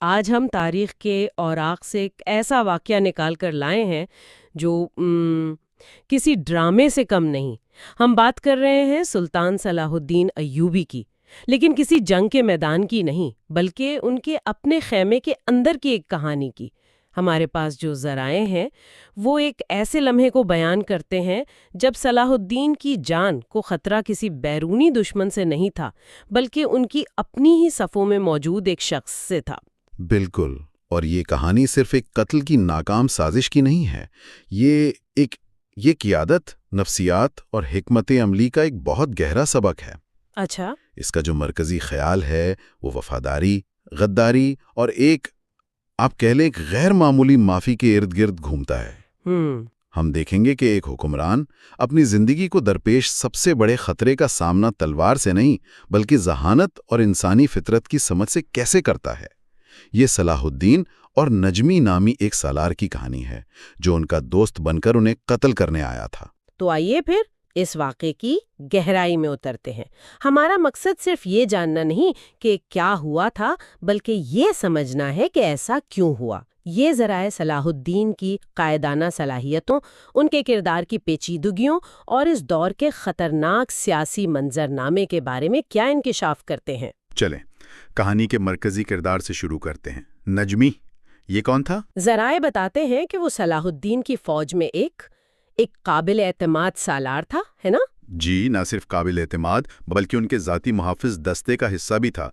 آج ہم تاریخ کے اوراق سے ایک ایسا واقعہ نکال کر لائے ہیں جو کسی ڈرامے سے کم نہیں۔ ہم بات کر رہے ہیں سلطان صلاح الدین ایوبی کی، لیکن کسی جنگ کے میدان کی نہیں، بلکہ ان کے اپنے خیمے کے اندر کی ایک کہانی کی۔ ہمارے پاس جو ذرائع ہیں وہ ایک ایسے لمحے کو بیان کرتے ہیں جب صلاح الدین کی جان کو خطرہ کسی بیرونی دشمن سے نہیں تھا، بلکہ ان کی اپنی ہی صفوں میں موجود ایک شخص سے تھا۔ بالکل، اور یہ کہانی صرف ایک قتل کی ناکام سازش کی نہیں ہے، یہ قیادت، نفسیات اور حکمت عملی کا ایک بہت گہرا سبق ہے۔ اچھا۔ اس کا جو مرکزی خیال ہے وہ وفاداری، غداری اور آپ کہہ لیں ایک غیر معمولی معافی کے ارد گرد گھومتا ہے۔ ہم دیکھیں گے کہ ایک حکمران اپنی زندگی کو درپیش سب سے بڑے خطرے کا سامنا تلوار سے نہیں بلکہ ذہانت اور انسانی فطرت کی سمجھ سے کیسے کرتا ہے۔ یہ صلاح الدین اور نجمی نامی ایک سالار کی کہانی ہے جو ان کا دوست بن کر انہیں قتل کرنے آیا تھا۔ تو آئیے پھر اس واقعے کی گہرائی میں اترتے ہیں۔ ہمارا مقصد صرف یہ جاننا نہیں کہ کیا ہوا تھا، بلکہ یہ سمجھنا ہے کہ ایسا کیوں ہوا۔ یہ ذرائع صلاح الدین کی قائدانہ صلاحیتوں، ان کے کردار کی پیچیدگیوں اور اس دور کے خطرناک سیاسی منظرنامے کے بارے میں کیا انکشاف کرتے ہیں۔ چلیں کہانی کے مرکزی کردار سے شروع کرتے ہیں۔ نجمی، یہ کون تھا؟ ذرائع بتاتے ہیں کہ وہ صلاح الدین کی فوج میں ایک قابل اعتماد سالار تھا، ہے نا؟ جی، نہ صرف قابل اعتماد بلکہ ان کے ذاتی محافظ دستے کا حصہ بھی تھا،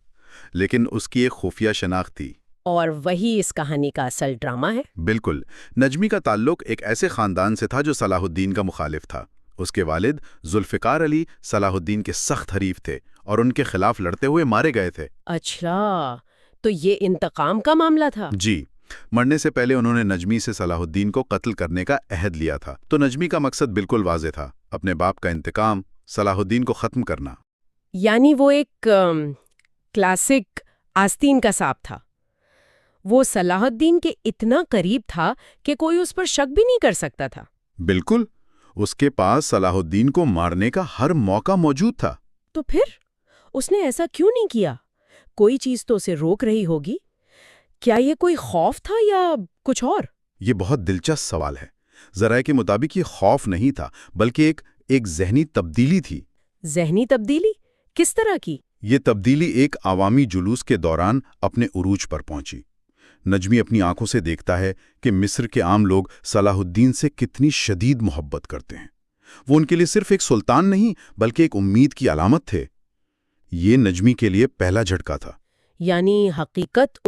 لیکن اس کی ایک خفیہ شناخت تھی۔ اور وہی اس کہانی کا اصل ڈرامہ ہے۔ بالکل، نجمی کا تعلق ایک ایسے خاندان سے تھا جو صلاح الدین کا مخالف تھا۔ اس کے والد ذوالفقار علی صلاح الدین کے سخت حریف تھے اور ان کے خلاف لڑتے ہوئے مارے گئے تھے۔ اچھا، تو یہ انتقام کا معاملہ تھا؟ جی، مرنے سے پہلے انہوں نے نجمی سے صلاح الدین کو قتل کرنے کا عہد لیا تھا، تو نجمی کا مقصد بالکل واضح تھا، اپنے باپ کا انتقام، صلاح الدین کو ختم کرنا۔ یعنی وہ ایک کلاسک آستین کا سانپ تھا۔ وہ صلاح الدین کے اتنا قریب تھا کہ کوئی اس پر شک بھی نہیں کر سکتا تھا۔ بالکل، اس کے پاس صلاح الدین کو مارنے کا ہر موقع موجود تھا۔ تو پھر اس نے ایسا کیوں نہیں کیا؟ کوئی چیز تو اسے روک رہی ہوگی۔ کیا یہ کوئی خوف تھا یا کچھ اور؟ یہ بہت دلچسپ سوال ہے۔ ذرائع کے مطابق یہ خوف نہیں تھا بلکہ ایک ذہنی تبدیلی تھی۔ ذہنی تبدیلی؟ کس طرح کی؟ یہ تبدیلی ایک عوامی جلوس کے دوران اپنے عروج پر پہنچی۔ نجمی اپنی آنکھوں سے دیکھتا ہے کہ مصر کے عام لوگ صلاح الدین سے کتنی شدید محبت کرتے ہیں۔ وہ ان کے لیے صرف ایک سلطان نہیں بلکہ ایک امید کی علامت تھے۔ یہ نجمی کے لیے پہلا جھٹکا تھا۔ یعنی حقیقت